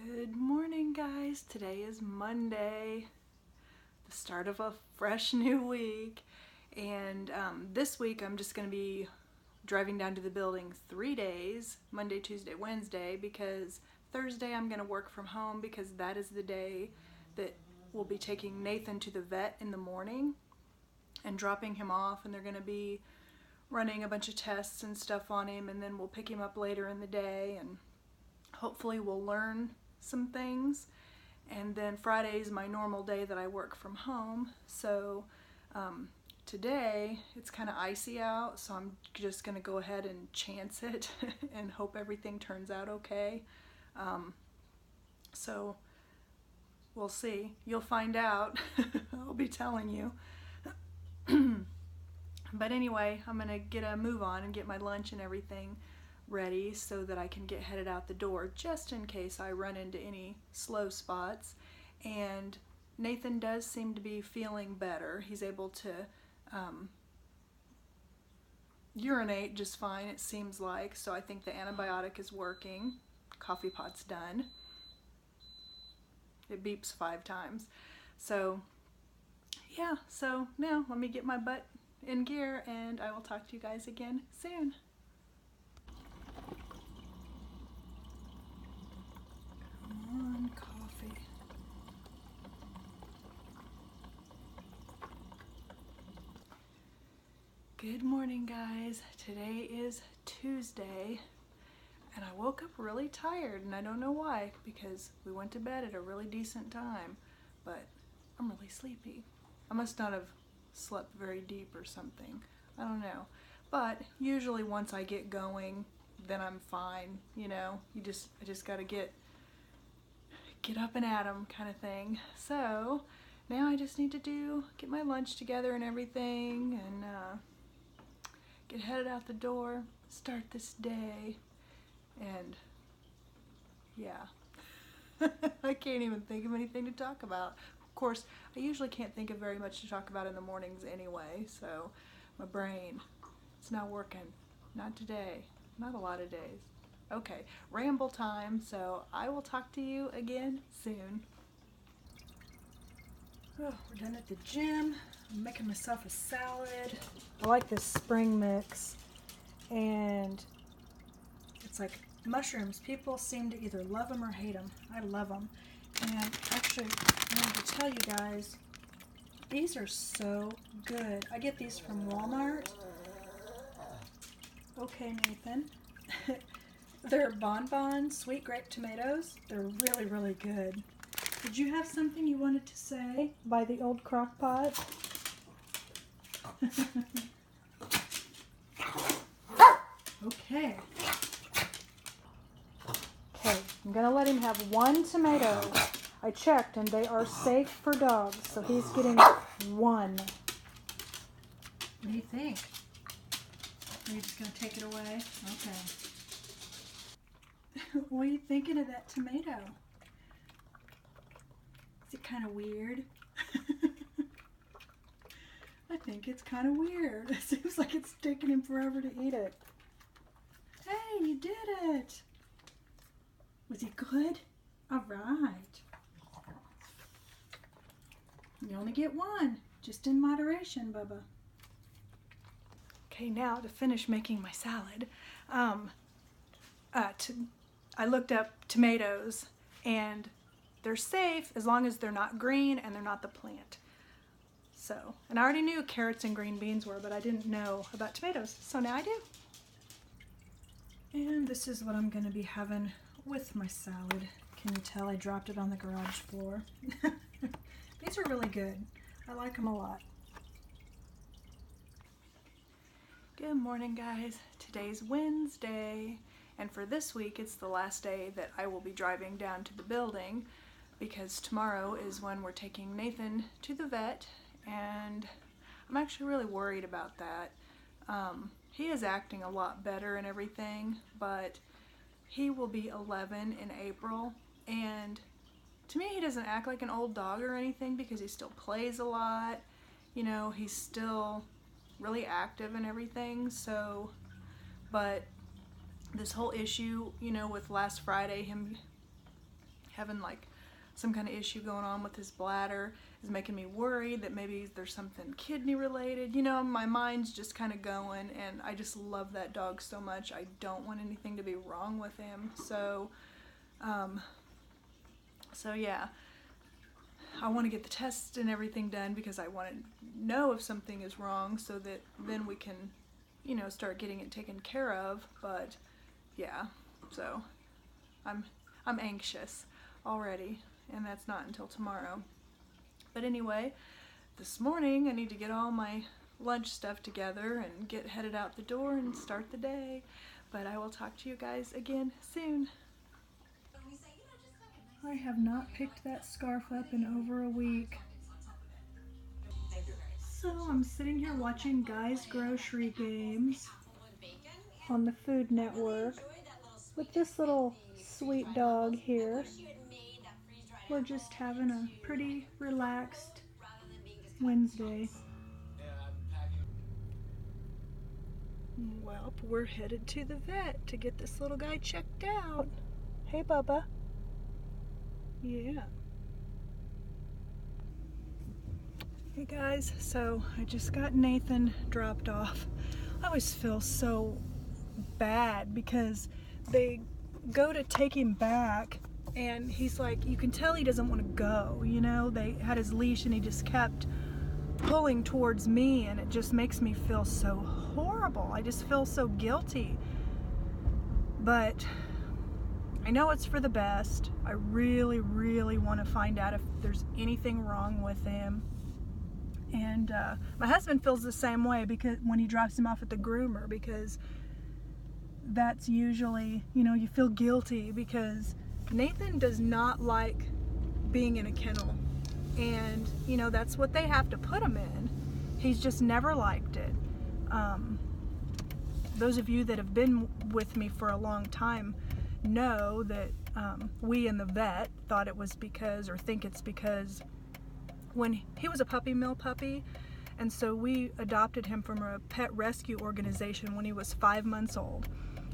Good morning, guys. Today is Monday, the start of a fresh new week. And this week I'm just going to be driving down to the building 3 days, Monday, Tuesday, Wednesday, because Thursday I'm going to work from home because that is the day that we'll be taking Nathan to the vet in the morning and dropping him off, and they're going to be running a bunch of tests and stuff on him, and then we'll pick him up later in the day and hopefully we'll learn some things. And then Friday is my normal day that I work from home. So today it's kind of icy out, so I'm just gonna go ahead and chance it and hope everything turns out okay. So we'll see. You'll find out. I'll be telling you. But anyway, I'm gonna get a move on and get my lunch and everything ready so that I can get headed out the door just in case I run into any slow spots. And Nathan does seem to be feeling better. He's able to urinate just fine, it seems like, so I think the antibiotic is working. Coffee pot's done. It beeps 5 times. So yeah, so now let me get my butt in gear and I will talk to you guys again soon. Coffee. Good morning, guys. Today is Tuesday and I woke up really tired, and I don't know why, because we went to bed at a really decent time, but I'm really sleepy. I must not have slept very deep or something. I don't know. But usually once I get going, then I'm fine, you know. I just gotta get up and at 'em kind of thing. So now I just need to get my lunch together and everything, and get headed out the door, start this day, and yeah. I can't even think of anything to talk about. Of course, I usually can't think of very much to talk about in the mornings anyway, so my brain, it's not working. Not today. Not a lot of days. Okay, ramble time, so I will talk to you again soon. Oh, we're done at the gym. I'm making myself a salad. I like this spring mix, and it's like mushrooms. People seem to either love them or hate them. I love them. And actually, I wanted to tell you guys, these are so good. I get these from Walmart. Okay, Nathan. They're Bon sweet grape tomatoes. They're really, really good. Did you have something you wanted to say by the old crock pot? Okay. Okay, I'm gonna let him have 1 tomato. I checked and they are safe for dogs, so he's getting 1. What do you think? Are you just gonna take it away? Okay. What are you thinking of that tomato? Is it kind of weird? I think it's kind of weird. It seems like it's taking him forever to eat it. Hey, you did it! Was it good? All right. You only get 1, just in moderation, Bubba. Okay, now to finish making my salad, I looked up tomatoes, and they're safe as long as they're not green and they're not the plant. So, and I already knew carrots and green beans were, but I didn't know about tomatoes, so now I do. And this is what I'm going to be having with my salad. Can you tell I dropped it on the garage floor? These are really good. I like them a lot. Good morning, guys. Today's Wednesday, and for this week it's the last day that I will be driving down to the building, because tomorrow is when we're taking Nathan to the vet, and I'm actually really worried about that. He is acting a lot better and everything, but he will be 11 in April, and to me he doesn't act like an old dog or anything because he still plays a lot. You know, he's still really active and everything, so, but this whole issue, you know, with last Friday, him having like some kind of issue going on with his bladder, is making me worried that maybe there's something kidney related. You know, my mind's just kind of going, and I just love that dog so much. I don't want anything to be wrong with him. So yeah, I want to get the tests and everything done because I want to know if something is wrong so that then we can, you know, start getting it taken care of. But yeah, so I'm anxious already, and that's not until tomorrow. But anyway, this morning I need to get all my lunch stuff together and get headed out the door and start the day. But I will talk to you guys again soon. I have not picked that scarf up in over a week. So I'm sitting here watching Guy's Grocery Games on the Food Network with this little sweet dog here. We're just having a pretty relaxed Wednesday. Well, we're headed to the vet to get this little guy checked out. Hey, Bubba. Yeah. Hey guys, so I just got Nathan dropped off. I always feel so bad because they go to take him back and he's like, you can tell he doesn't want to go, you know? They had his leash and he just kept pulling towards me, and it just makes me feel so horrible. I just feel so guilty. But I know it's for the best. I really, really want to find out if there's anything wrong with him. And my husband feels the same way because when he drops him off at the groomer, because that's usually, you know, you feel guilty because Nathan does not like being in a kennel. And, you know, that's what they have to put him in. He's just never liked it. Those of you that have been with me for a long time know that we and the vet thought it was because, or think it's because, when he was a puppy mill puppy, and so we adopted him from a pet rescue organization when he was 5 months old.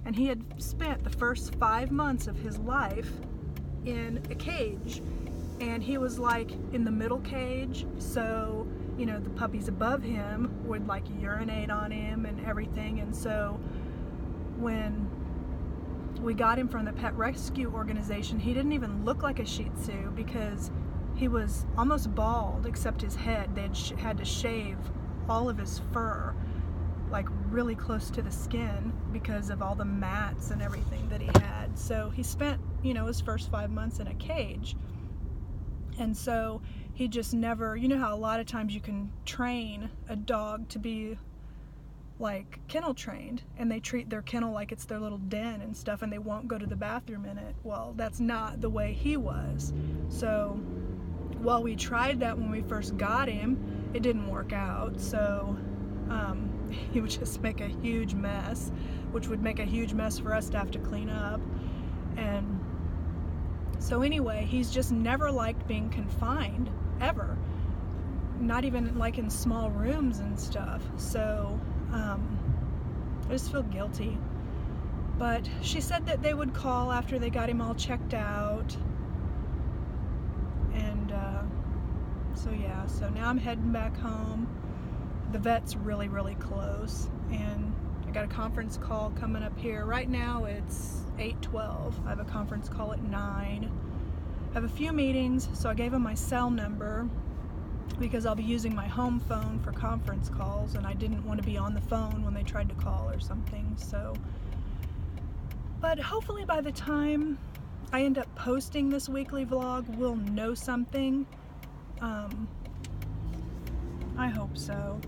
And he had spent the first 5 months of his life in a cage. And he was like in the middle cage, so, you know, the puppies above him would like urinate on him and everything. And so when we got him from the pet rescue organization, he didn't even look like a Shih Tzu because he was almost bald except his head. They had to shave all of his fur, like really close to the skin, because of all the mats and everything that he had. So he spent, you know, his first 5 months in a cage. And so he just never, you know how a lot of times you can train a dog to be like kennel trained, and they treat their kennel like it's their little den and stuff, and they won't go to the bathroom in it. Well, that's not the way he was. So while we tried that when we first got him, it didn't work out. So he would just make a huge mess, which would make a huge mess for us to have to clean up. And so anyway, he's just never liked being confined, ever. Not even like in small rooms and stuff. So I just feel guilty. But she said that they would call after they got him all checked out. And so yeah, so now I'm heading back home. The vet's really, really close, and I got a conference call coming up here. Right now it's 8:12. I have a conference call at 9. I have a few meetings, so I gave him my cell number because I'll be using my home phone for conference calls, and I didn't want to be on the phone when they tried to call or something. So, but hopefully by the time I end up posting this weekly vlog, we'll know something. I hope so.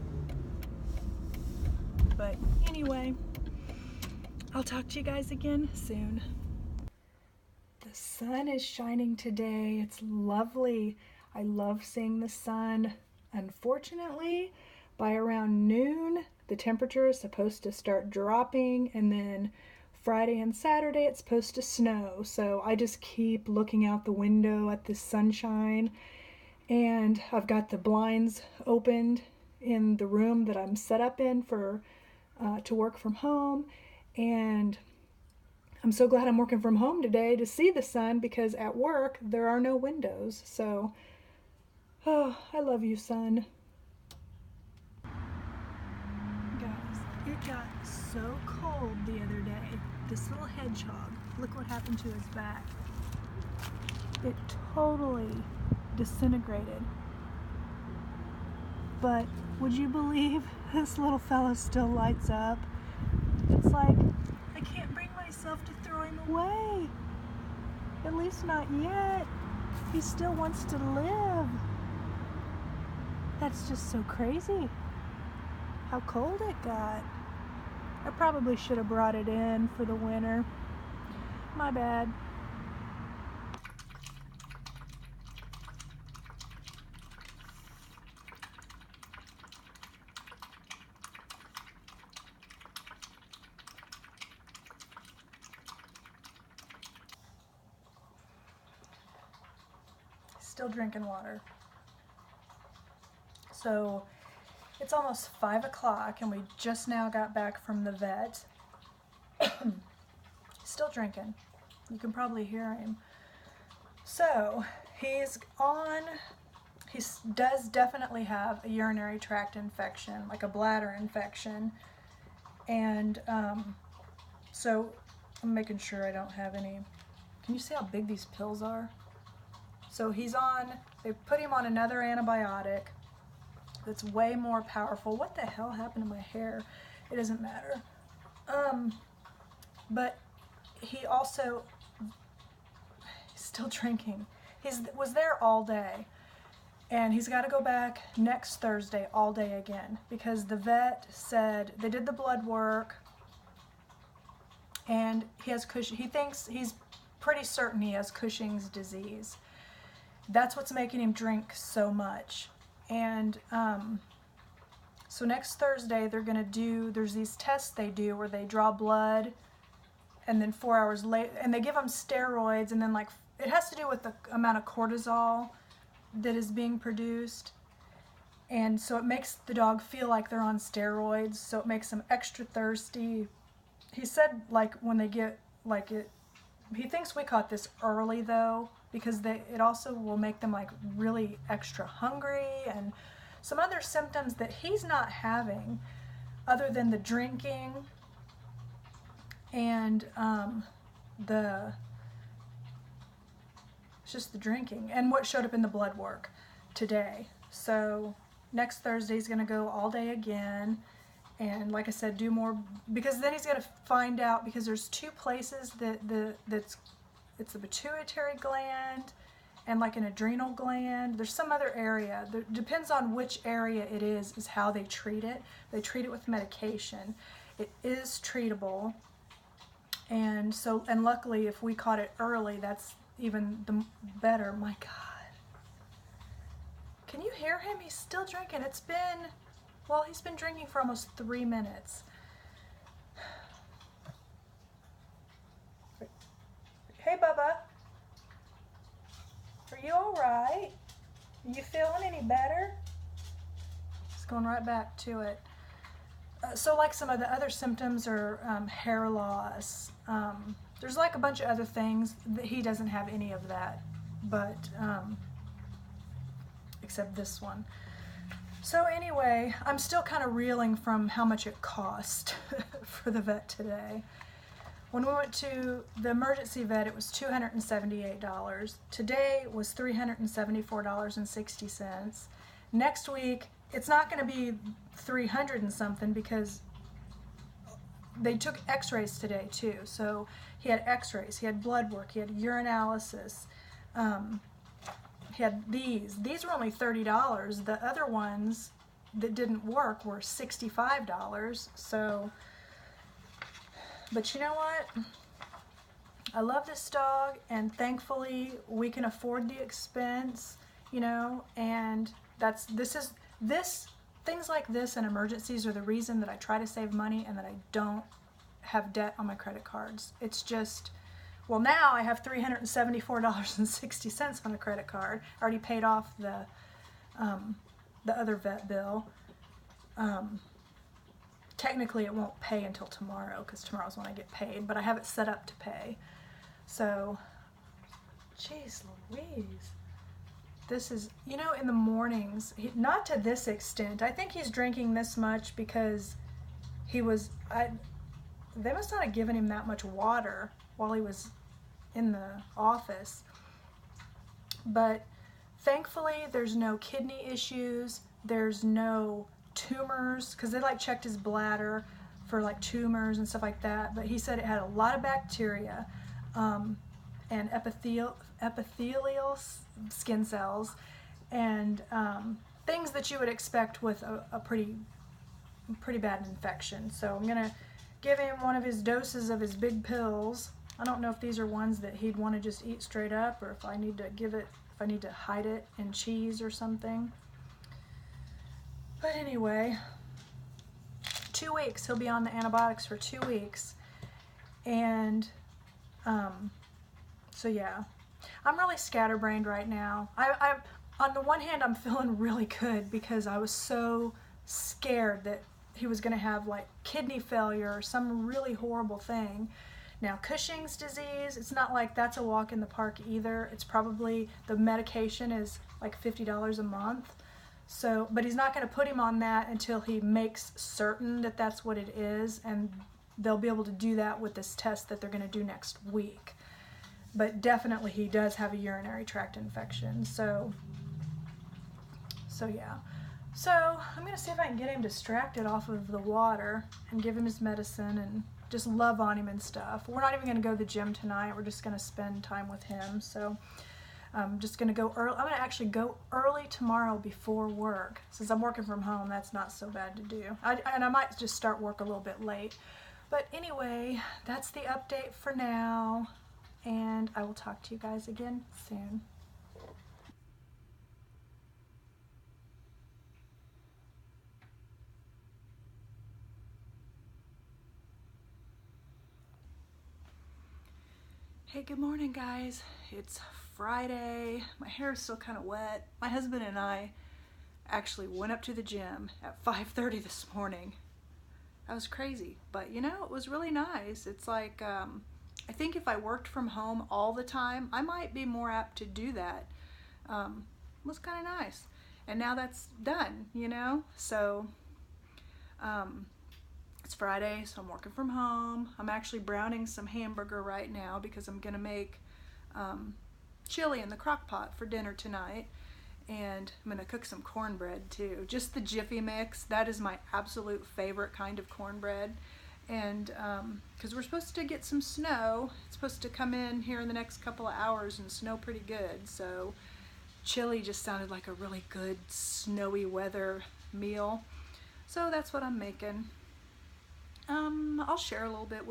But anyway, I'll talk to you guys again soon. The sun is shining today. It's lovely. I love seeing the sun. Unfortunately, by around noon, the temperature is supposed to start dropping, and then Friday and Saturday it's supposed to snow. So I just keep looking out the window at the sunshine, and I've got the blinds opened in the room that I'm set up in for to work from home, and I'm so glad I'm working from home today to see the sun, because at work there are no windows. So, oh, I love you, sun. Guys, it got so cold the other day. This little hedgehog, look what happened to his back. It totally disintegrated. But would you believe this little fella still lights up? It's like, I can't bring myself to throw him away. At least not yet. He still wants to live. That's just so crazy. How cold it got. I probably should have brought it in for the winter. My bad. Still drinking water. So it's almost 5 o'clock and we just now got back from the vet. Still drinking. You can probably hear him. So he does definitely have a urinary tract infection, like a bladder infection. And so I'm making sure I don't have any. Can you see how big these pills are? So they put him on another antibiotic that's way more powerful. What the hell happened to my hair? It doesn't matter. But he also, still drinking. Was there all day. And he's got to go back next Thursday all day again, because the vet said they did the blood work and he's pretty certain he has Cushing's disease. That's what's making him drink so much. And so next Thursday there's these tests they do where they draw blood, and then 4 hours later, and they give them steroids, and then it has to do with the amount of cortisol that is being produced. And so it makes the dog feel like they're on steroids, so it makes them extra thirsty. He said when they get he thinks we caught this early though, because it also will make them really extra hungry and some other symptoms that he's not having other than the drinking and it's just the drinking and what showed up in the blood work today. So next Thursday he's going to go all day again, and like I said, do more, because then he's going to find out, because there's two places it's the pituitary gland and an adrenal gland. There's some other area. Depends on which area it is how they treat it. They treat it with medication. It is treatable. And luckily if we caught it early, that's even better. My God. Can you hear him? He's still drinking. He's been drinking for almost 3 minutes. Hey, Bubba. Are you all right? Are you feeling any better? It's going right back to it. So some of the other symptoms are hair loss. There's a bunch of other things that he doesn't have any of that, but except this one. So anyway, I'm still kind of reeling from how much it cost for the vet today. When we went to the emergency vet, it was $278. Today was $374.60. Next week, it's not going to be 300 and something, because they took x-rays today too. So he had x-rays, he had blood work, he had urinalysis, he had these were only $30. The other ones that didn't work were $65. So, but you know what? I love this dog, and thankfully we can afford the expense, and things like this and emergencies are the reason that I try to save money and that I don't have debt on my credit cards. It's just, well, now I have $374.60 on a credit card. I already paid off the other vet bill. technically it won't pay until tomorrow because tomorrow's when I get paid, but I have it set up to pay. So, jeez Louise. This is, you know, in the mornings, not to this extent. I think he's drinking this much because they must not have given him that much water while he was in the office. But thankfully, there's no kidney issues. There's no tumors, because they like checked his bladder for like tumors and stuff like that. But he said it had a lot of bacteria and epithelial skin cells and things that you would expect with a pretty bad infection. So I'm gonna give him one of his doses of his big pills. I don't know if these are ones that he'd want to just eat straight up, or if I need to hide it in cheese or something. But anyway, 2 weeks. He'll be on the antibiotics for 2 weeks. And so yeah, I'm really scatterbrained right now. I on the one hand, I'm feeling really good because I was so scared that he was going to have like kidney failure or some really horrible thing. Now, Cushing's disease, it's not like that's a walk in the park either. It's probably, the medication is like $50 a month. So, but he's not going to put him on that until he makes certain that that's what it is, and they'll be able to do that with this test that they're going to do next week. But definitely he does have a urinary tract infection. So yeah. So I'm going to see if I can get him distracted off of the water and give him his medicine and just love on him and stuff. We're not even going to go to the gym tonight. We're just going to spend time with him. So I'm just going to go early. I'm going to actually go early tomorrow before work. Since I'm working from home, that's not so bad to do. And I might just start work a little bit late. But anyway, that's the update for now. And I will talk to you guys again soon. Hey, good morning, guys. It's Friday. My hair is still kind of wet. My husband and I actually went up to the gym at 5:30 this morning. That was crazy, but you know, it was really nice. It's like, I think if I worked from home all the time, I might be more apt to do that. It was kind of nice. And now that's done, you know? So, it's Friday, so I'm working from home. I'm actually browning some hamburger right now because I'm gonna make chili in the crock pot for dinner tonight. And I'm gonna cook some cornbread too. Just the Jiffy Mix, that is my absolute favorite kind of cornbread. And because we're supposed to get some snow, it's supposed to come in here in the next couple of hours and snow pretty good. So chili just sounded like a really good snowy weather meal. So that's what I'm making. I'll share a little bit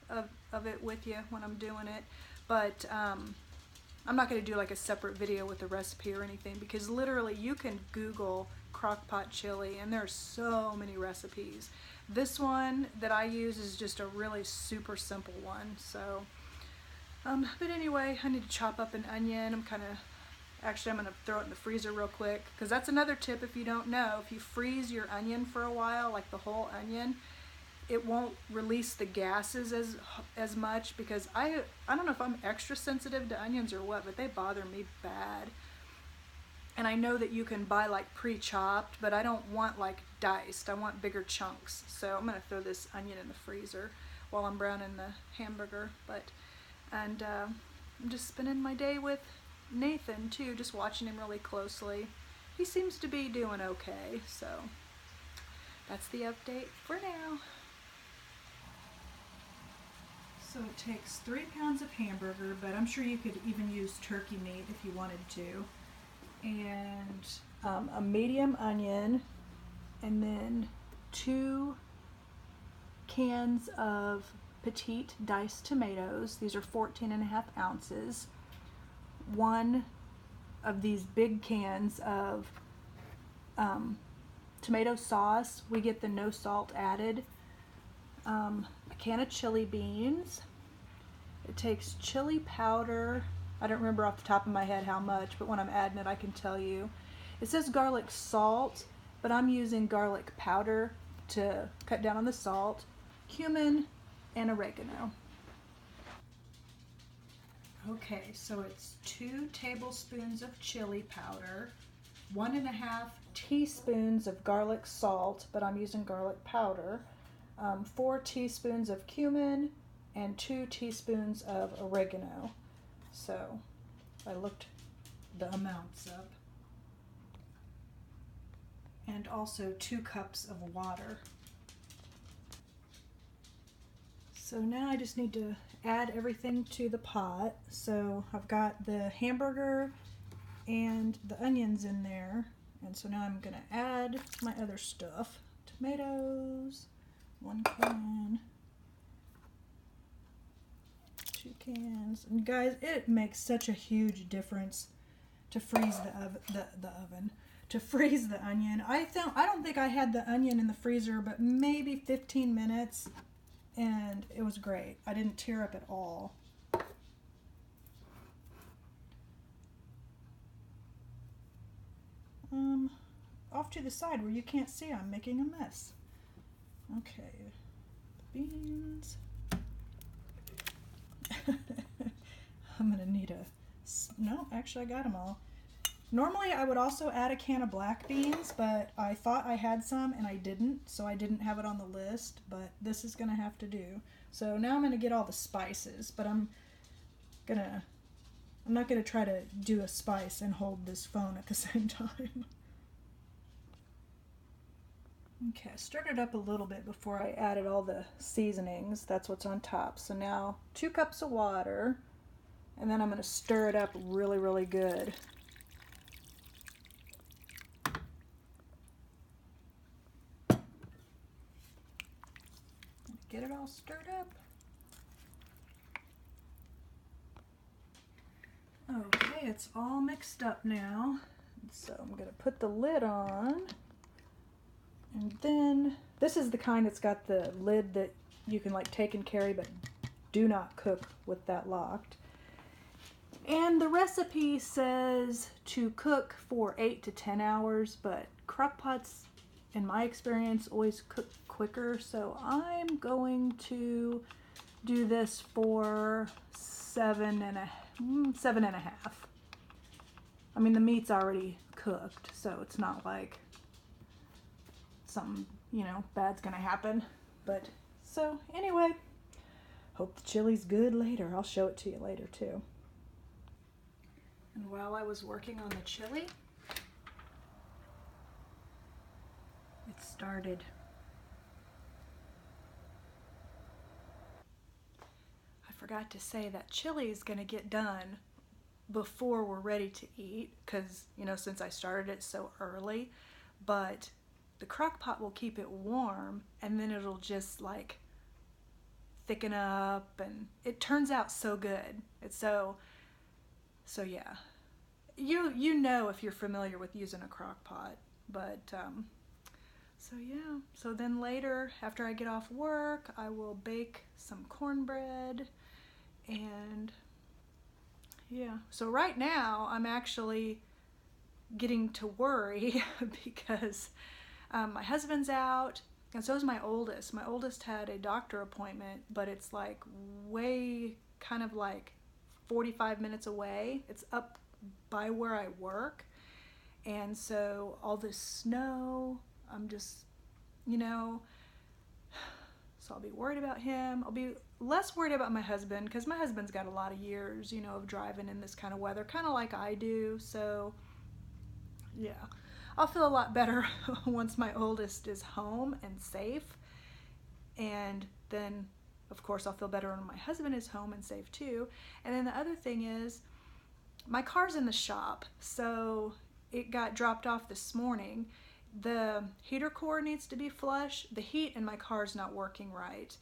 of it with you when I'm doing it, but I'm not going to do like a separate video with the recipe or anything, because literally you can Google crockpot chili and there's so many recipes. This one that I use is just a really super simple one. So, but anyway, I need to chop up an onion. I'm going to throw it in the freezer real quick, because that's another tip if you don't know. If you freeze your onion for a while, like the whole onion, it won't release the gases as much, because I don't know if I'm extra sensitive to onions or what, but they bother me bad. And I know that you can buy like pre-chopped, but I don't want like diced. I want bigger chunks. So I'm gonna throw this onion in the freezer while I'm browning the hamburger. I'm just spending my day with Nathan too, just watching him really closely. He seems to be doing okay, so that's the update for now. So it takes 3 pounds of hamburger, but I'm sure you could even use turkey meat if you wanted to. And a medium onion, and then 2 cans of petite diced tomatoes. These are 14.5 ounces. 1 of these big cans of tomato sauce. We get the no salt added. A can of chili beans. It takes chili powder. I don't remember off the top of my head how much, but when I'm adding it I can tell you. It says garlic salt, but I'm using garlic powder to cut down on the salt, cumin, and oregano. Okay, so it's 2 tablespoons of chili powder, 1.5 teaspoons of garlic salt, but I'm using garlic powder, 4 teaspoons of cumin, and 2 teaspoons of oregano. So I looked the amounts up. And also 2 cups of water. So now I just need to add everything to the pot. So I've got the hamburger and the onions in there. And so now I'm gonna add my other stuff. Tomatoes, 1 can, 2 cans. And guys, it makes such a huge difference to freeze the oven. To freeze the onion. I don't think I had the onion in the freezer, but maybe 15 minutes, and it was great. I didn't tear up at all. Off to the side where you can't see, I'm making a mess. Okay, beans. I'm gonna need no, actually I got them all. Normally I would also add a can of black beans, but I thought I had some and I didn't, so I didn't have it on the list, but this is gonna have to do. So now I'm gonna get all the spices, but I'm not gonna try to do a spice and hold this phone at the same time. Okay, I stirred it up a little bit before I added all the seasonings. That's what's on top. So now 2 cups of water, and then I'm gonna stir it up really, really good. Get it all stirred up. Okay, it's all mixed up now. So I'm gonna put the lid on. And then, this is the kind that's got the lid that you can like take and carry, but do not cook with that locked. And the recipe says to cook for 8 to 10 hours, but crock pots, in my experience, always cook quicker. So I'm going to do this for 7.5. I mean, the meat's already cooked, so it's not like something, bad's gonna happen. But so anyway, hope the chili's good later. I'll show it to you later too. And while I was working on the chili, it started. I forgot to say that chili is gonna get done before we're ready to eat, because since I started it so early, but the crock pot will keep it warm, and then it'll just like thicken up, and it turns out so good. It's so yeah. You know if you're familiar with using a crock pot, but so yeah. So then later, after I get off work, I will bake some cornbread, and yeah. So right now I'm actually getting to worry because my husband's out, and so is my oldest. My oldest had a doctor appointment, but it's like way kind of like 45 minutes away. It's up by where I work, and so all this snow, I'm just, so I'll be worried about him. I'll be less worried about my husband, because my husband's got a lot of years, of driving in this kind of weather, kind of like I do. So yeah, I'll feel a lot better once my oldest is home and safe. And then, of course, I'll feel better when my husband is home and safe too. And then the other thing is, my car's in the shop, so it got dropped off this morning. The heater core needs to be flush. The heat in my car is not working right,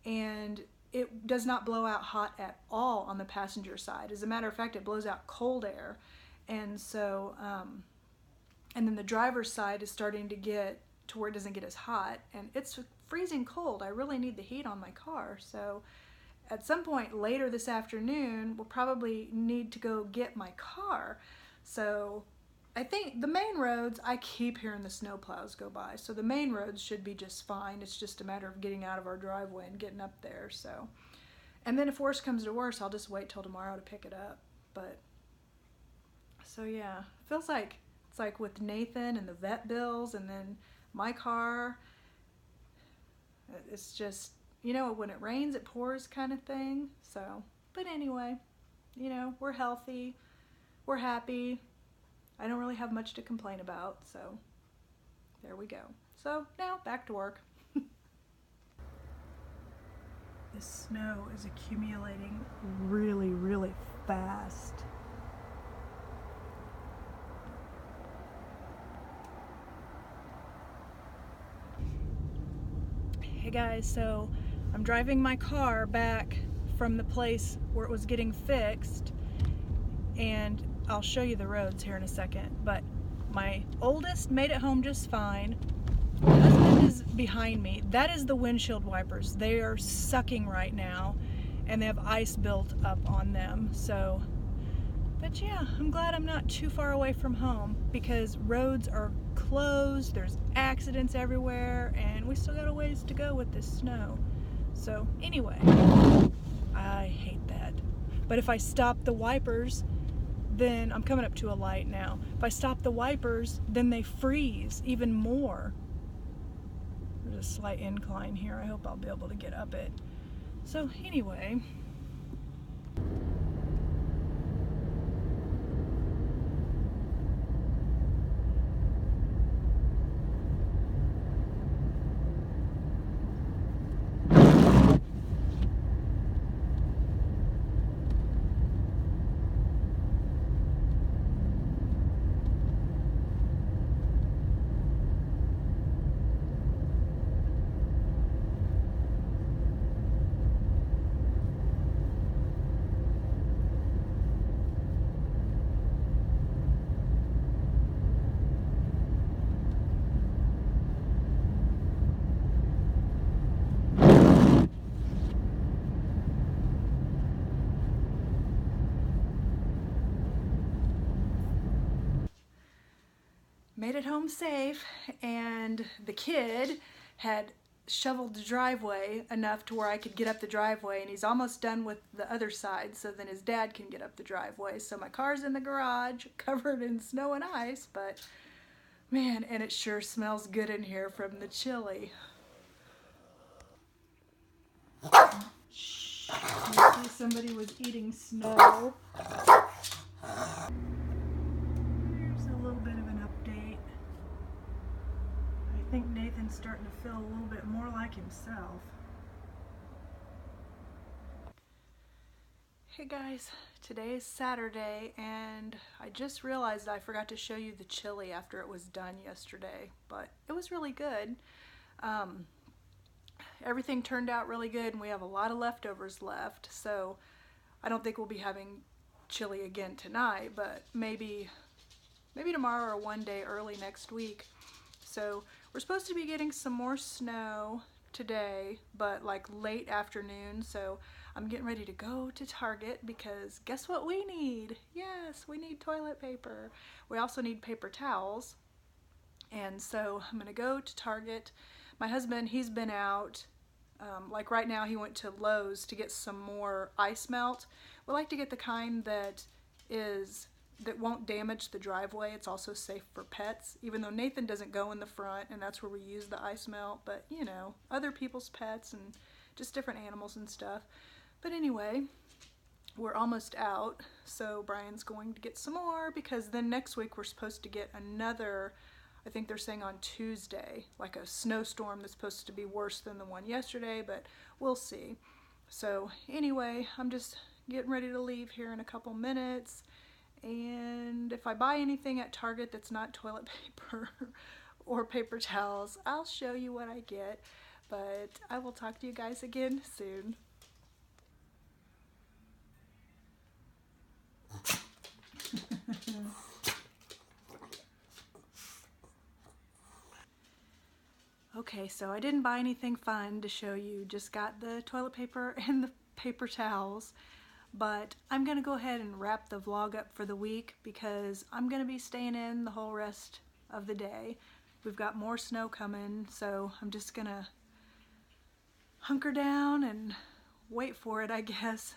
and it does not blow out hot at all on the passenger side. As a matter of fact, it blows out cold air. And so and then the driver's side is starting to get to where it doesn't get as hot, and it's freezing cold. I really need the heat on my car. So at some point later this afternoon, we'll probably need to go get my car. So I think the main roads, I keep hearing the snow plows go by, so the main roads should be just fine. It's just a matter of getting out of our driveway and getting up there. So, and then if worse comes to worse, I'll just wait till tomorrow to pick it up. But so yeah, feels like it's like with Nathan and the vet bills, and then my car. It's just, you know, when it rains, it pours kind of thing. So, but anyway, you know, we're healthy, we're happy. I don't really have much to complain about, so there we go. So now back to work. The snow is accumulating really, really fast. Hey guys, so I'm driving my car back from the place where it was getting fixed, and I'll show you the roads here in a second, but my oldest made it home just fine. My husband is behind me. That is the windshield wipers. They are sucking right now, and they have ice built up on them. So, but yeah, I'm glad I'm not too far away from home, because roads are closed, there's accidents everywhere, and we still got a ways to go with this snow. So anyway, I hate that. But if I stop the wipers, then I'm coming up to a light now. If I stop the wipers, then they freeze even more. There's a slight incline here. I hope I'll be able to get up it. So anyway. Made it home safe, and the kid had shoveled the driveway enough to where I could get up the driveway, and he's almost done with the other side, so then his dad can get up the driveway. So my car's in the garage covered in snow and ice, but man, and it sure smells good in here from the chili. Shh. You see, somebody was eating snow. Here's a little bit of an update. I think Nathan's starting to feel a little bit more like himself. Hey guys, today is Saturday, and I just realized I forgot to show you the chili after it was done yesterday, but it was really good. Everything turned out really good, and we have a lot of leftovers left, so I don't think we'll be having chili again tonight, but maybe tomorrow or one day early next week. So we're supposed to be getting some more snow today, but like late afternoon, so I'm getting ready to go to Target, because guess what we need? Yes, we need toilet paper. We also need paper towels, and so I'm gonna go to Target. My husband, he's been out, like right now he went to Lowe's to get some more ice melt. We like to get the kind that won't damage the driveway. It's also safe for pets, even though Nathan doesn't go in the front, and that's where we use the ice melt, but you know, other people's pets and just different animals and stuff. But anyway, we're almost out, so Brian's going to get some more, because then next week we're supposed to get another, I think they're saying on Tuesday, like a snowstorm that's supposed to be worse than the one yesterday, but we'll see. So anyway, I'm just getting ready to leave here in a couple minutes. And if I buy anything at Target that's not toilet paper or paper towels, I'll show you what I get. But I will talk to you guys again soon. Okay, so I didn't buy anything fun to show you, just got the toilet paper and the paper towels. But I'm gonna go ahead and wrap the vlog up for the week because I'm gonna be staying in the whole rest of the day. We've got more snow coming, so I'm just gonna hunker down and wait for it, I guess.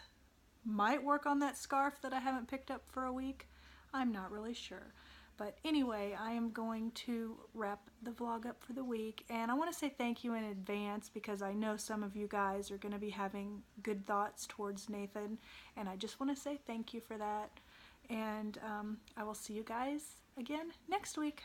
Might work on that scarf that I haven't picked up for a week. I'm not really sure. But anyway, I am going to wrap the vlog up for the week, and I want to say thank you in advance because I know some of you guys are going to be having good thoughts towards Nathan, and I just want to say thank you for that. And I will see you guys again next week.